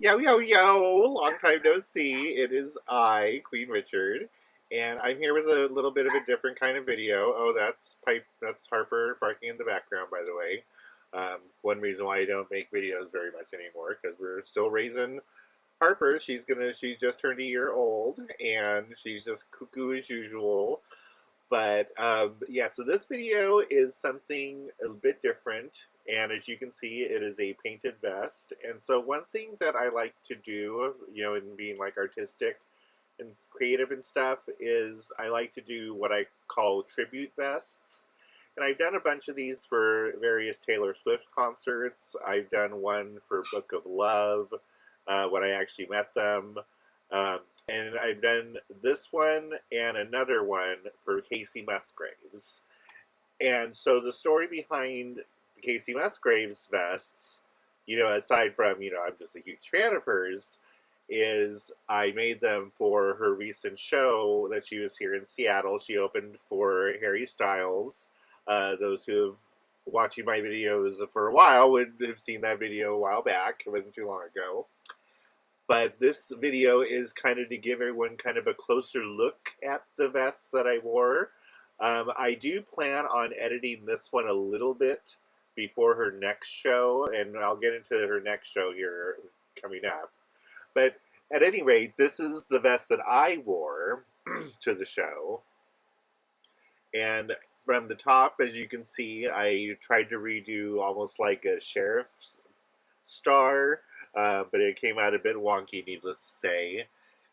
Yo, yo, yo! Long time no see. It is I, Queen Richard, and I'm here with a little bit of a different kind of video. Oh, that's Pipe. That's Harper barking in the background, by the way. One reason why I don't make videos very much anymore because we're still raising Harper. She's just turned a year old, and she's just cuckoo as usual. But yeah, so this video is something a bit different, and as you can see, it is a painted vest. And so one thing that I like to do, in being like artistic and creative and stuff, is I like to do what I call tribute vests. And I've done a bunch of these for various Taylor Swift concerts. I've done one for Book of Love, when I actually met them. Um, and I've done this one and another one for Kacey Musgraves. And so the story behind the Kacey Musgraves vests, aside from, I'm just a huge fan of hers, is I made them for her recent show that she was here in Seattle. She opened for Harry Styles. Those who have watching my videos for a while would have seen that video a while back. It wasn't too long ago. But this video is kind of to give everyone kind of a closer look at the vests that I wore. I do plan on editing this one a little bit before her next show, and I'll get into her next show here coming up. But at any rate, this is the vest that I wore to the show. And from the top, as you can see, I tried to redo almost like a sheriff's star, but it came out a bit wonky, needless to say.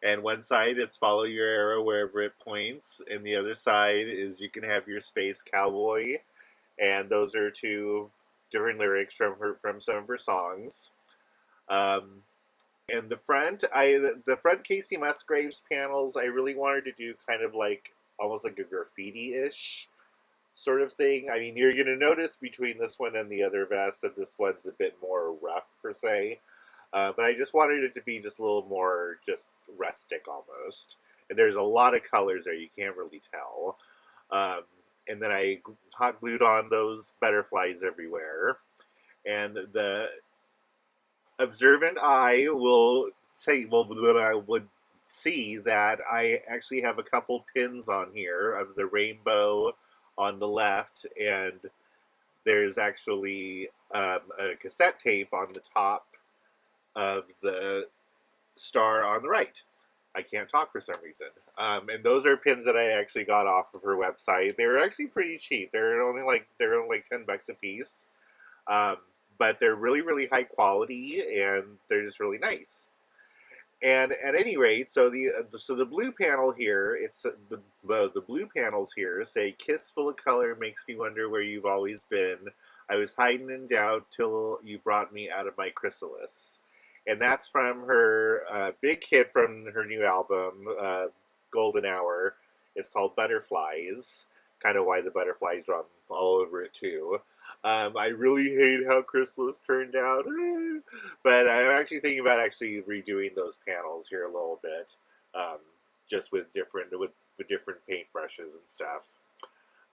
And one side it's follow your arrow wherever it points, and the other side is you can have your space cowboy, and those are two different lyrics from some of her songs. And the front Kacey Musgraves panels, I really wanted to do kind of like almost like a graffiti-ish sort of thing. I mean, you're going to notice between this one and the other vest that this one's a bit more rough, per se. But I just wanted it to be just a little more just rustic almost. And there's a lot of colors there, you can't really tell. And then I hot glued on those butterflies everywhere. And the observant eye will say, well, I would see that I actually have a couple pins on here of the rainbow on the left, and there's actually a cassette tape on the top of the star on the right. I can't talk for some reason. And those are pins that I actually got off of her website. They were actually pretty cheap. They're only like $10 a piece. But they're really, really high quality, and they're just really nice. And at any rate, so the blue panel here, it's the blue panels here say, "Kiss full of color makes me wonder where you've always been. I was hiding in doubt till you brought me out of my chrysalis." And that's from her big hit from her new album, Golden Hour. It's called Butterflies. Kind of why the butterflies are all over it too. I really hate how Chrysalis turned out, but I'm actually thinking about actually redoing those panels here a little bit, just with different paintbrushes and stuff.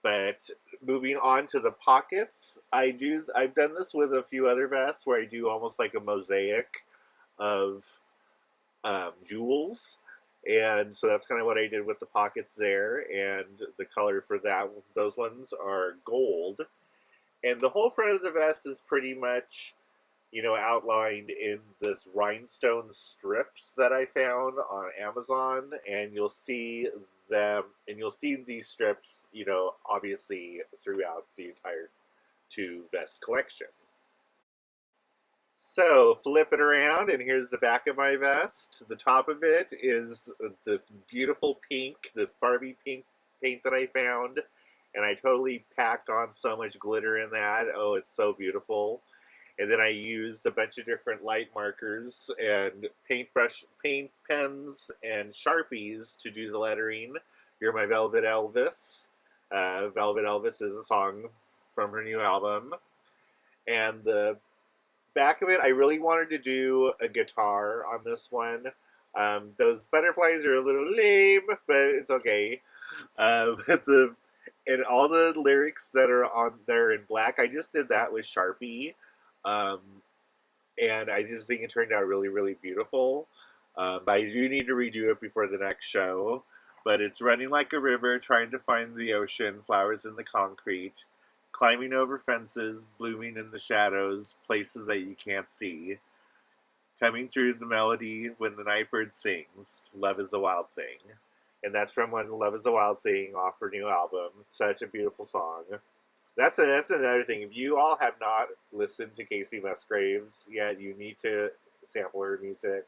But moving on to the pockets, I've done this with a few other vests where I do almost like a mosaic of jewels. And so that's kind of what I did with the pockets there, and the color for those ones are gold. And the whole front of the vest is pretty much, outlined in this rhinestone strips that I found on Amazon. And you'll see these strips, obviously throughout the entire two vest collection. So flip it around, and here's the back of my vest. The top of it is this beautiful pink, this Barbie pink paint that I found. And I totally packed on so much glitter in that. Oh, it's so beautiful. And then I used a bunch of different light markers and paint pens and Sharpies to do the lettering. You're My Velvet Elvis. Velvet Elvis is a song from her new album. And the back of it, I really wanted to do a guitar on this one. Those butterflies are a little lame, but it's okay. And all the lyrics that are on there in black, I just did that with Sharpie. Um, and I just think it turned out really, really beautiful. But I do need to redo it before the next show. But it's running like a river, trying to find the ocean, flowers in the concrete, climbing over fences, blooming in the shadows, places that you can't see, coming through the melody when the night bird sings, love is a wild thing. And that's from when Love is a Wild Thing off her new album. Such a beautiful song. That's another thing. If you all have not listened to Kacey Musgraves yet, you need to sample her music,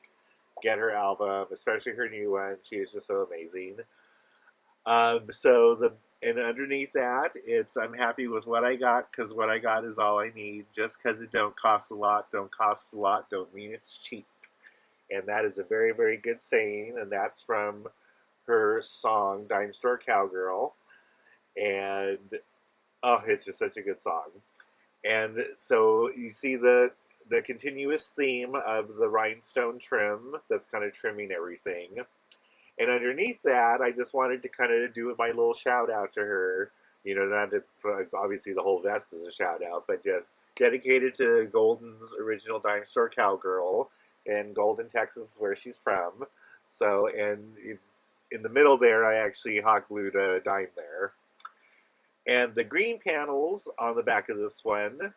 get her album, especially her new one. She is just so amazing. So the and underneath that, it's I'm happy with what I got because what I got is all I need. Just because it don't cost a lot, don't cost a lot, don't mean it's cheap. And that is a very, very good saying, and that's from her song Dime Store Cowgirl. And oh, it's just such a good song. And so you see the continuous theme of the rhinestone trim that's kind of trimming everything. And underneath that, I just wanted to kind of do my little shout out to her. You know, not to, obviously the whole vest is a shout out, but just dedicated to Golden's original Dime Store Cowgirl. And Golden, Texas is where she's from. So, and in the middle there, I actually hot glued a dime there. And the green panels on the back of this one,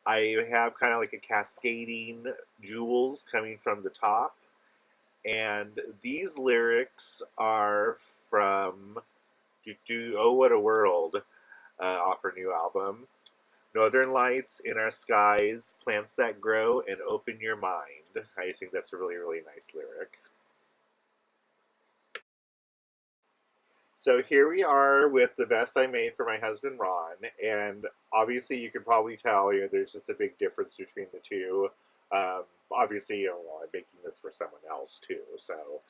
I have kind of like a cascading jewels coming from the top. And these lyrics are from Oh What a World off her new album. Northern lights in our skies, plants that grow, and open your mind. I think that's a really, really nice lyric. So here we are with the vest I made for my husband Ron, and obviously you can probably tell, there's just a big difference between the two. Obviously, I'm making this for someone else too, so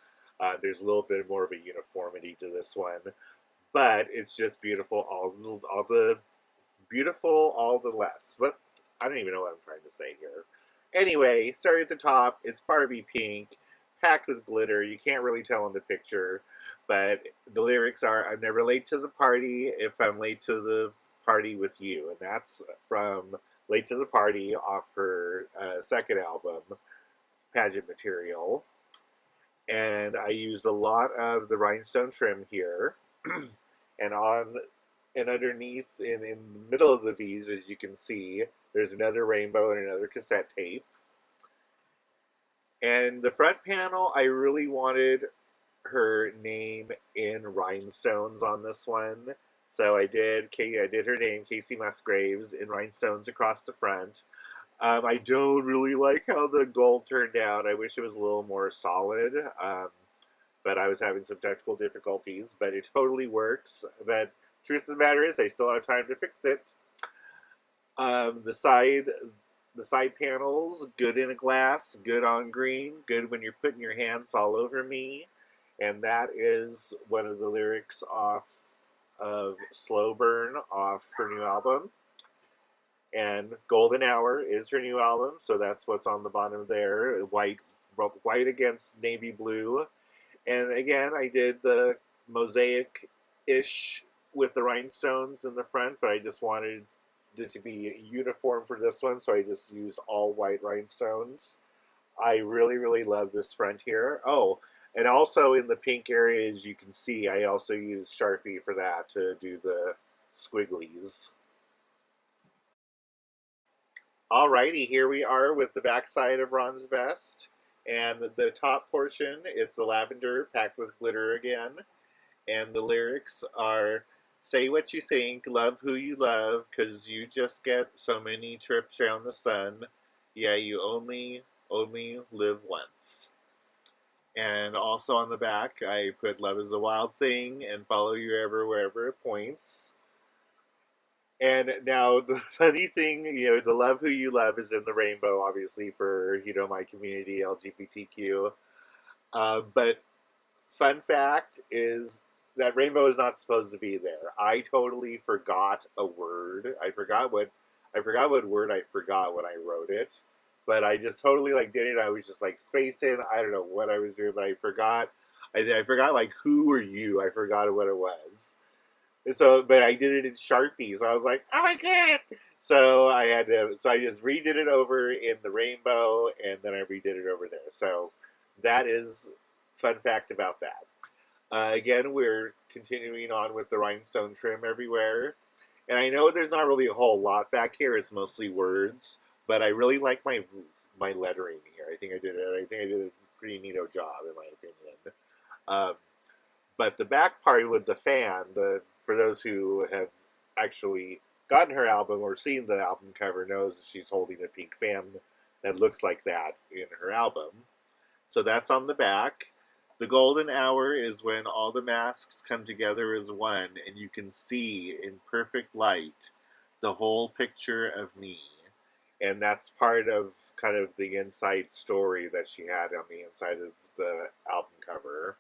there's a little bit more of a uniformity to this one, but it's just beautiful. All the beautiful, all the less. But I don't even know what I'm trying to say here. Anyway, starting at the top, it's Barbie pink, packed with glitter. You can't really tell in the picture, but the lyrics are, I'm never late to the party if I'm late to the party with you. And that's from Late to the Party off her second album, Pageant Material. And I used a lot of the rhinestone trim here. and on and underneath, in the middle of the V's, as you can see, there's another rainbow and another cassette tape. And the front panel, I really wanted her name in rhinestones on this one. So I did her name, Kacey Musgraves, in rhinestones across the front. I don't really like how the gold turned out. I wish it was a little more solid. But I was having some technical difficulties. But it totally works. But truth of the matter is, I still have time to fix it. The side panels, good in a glass, good on green, good when you're putting your hands all over me. And that is one of the lyrics off of Slow Burn off her new album. And Golden Hour is her new album, so that's what's on the bottom there. White against navy blue. And again, I did the mosaic-ish with the rhinestones in the front, but I just wanted it to be uniform for this one, so I just used all white rhinestones. I really, really love this front here. Oh, and also in the pink area, as you can see, I also used Sharpie for that to do the squigglies. Alrighty, here we are with the backside of Ron's vest. And the top portion, it's the lavender packed with glitter again. And the lyrics are, say what you think, love who you love, 'cause you just get so many trips around the sun. Yeah, you only live once. And also on the back, I put love is a wild thing and follow you wherever it points. And now the funny thing, the love who you love is in the rainbow, obviously for, my community, LGBTQ. But fun fact is that rainbow is not supposed to be there. I totally forgot a word. I forgot what word I forgot when I wrote it. But I just totally did it. I was just spacing. I don't know what I was doing, but I forgot. I forgot who are you? I forgot what it was. And so, but I did it in Sharpie, so I was like, oh my god! So I just redid it over in the rainbow, and then I redid it over there. So that is fun fact about that. Again, we're continuing on with the rhinestone trim everywhere. And I know there's not really a whole lot back here. It's mostly words, but I really like my lettering here. I think I did a pretty neato job in my opinion. Um, but the back part with the fan, for those who have actually gotten her album or seen the album cover, knows that she's holding a pink fan that looks like that in her album. So that's on the back. The golden hour is when all the masks come together as one, and you can see in perfect light the whole picture of me. And that's part of kind of the inside story that she had on the inside of the album cover.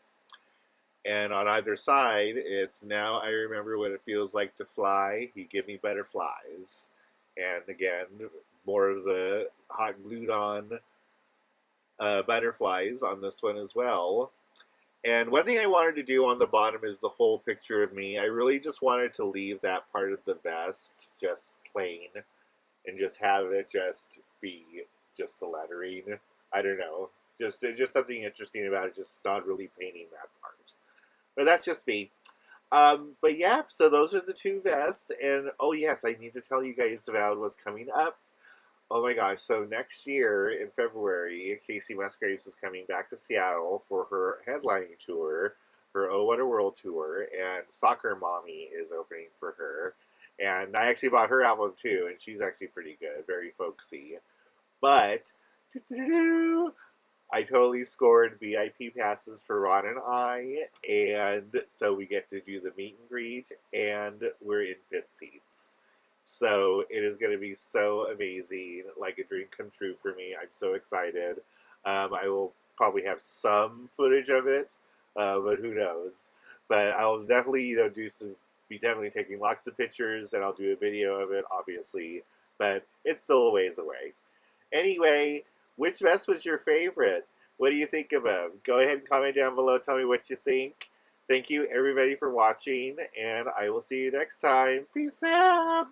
And on either side, it's now I remember what it feels like to fly. You give me butterflies. And again, more of the hot glued on butterflies on this one as well. And one thing I wanted to do on the bottom is the whole picture of me. I really just wanted to leave that part of the vest just plain and just have it just be just the lettering. I don't know. Just something interesting about it, just not really painting that part. But that's just me. But yeah, so those are the two vests. And oh yes, I need to tell you guys about what's coming up. Oh my gosh, so next year in February, Kacey Musgraves is coming back to Seattle for her headlining tour, her Oh What a World tour, and Soccer Mommy is opening for her. And I actually bought her album too, and she's actually pretty good, very folksy. But I totally scored VIP passes for Ron and I, and so we get to do the meet and greet, and we're in pit seats. So it is going to be so amazing, like a dream come true for me. I'm so excited. I will probably have some footage of it, but who knows? But I'll definitely, be definitely taking lots of pictures, and I'll do a video of it, obviously. But it's still a ways away. Anyway, which vest was your favorite? What do you think of them? Go ahead and comment down below. Tell me what you think. Thank you, everybody, for watching, and I will see you next time. Peace out.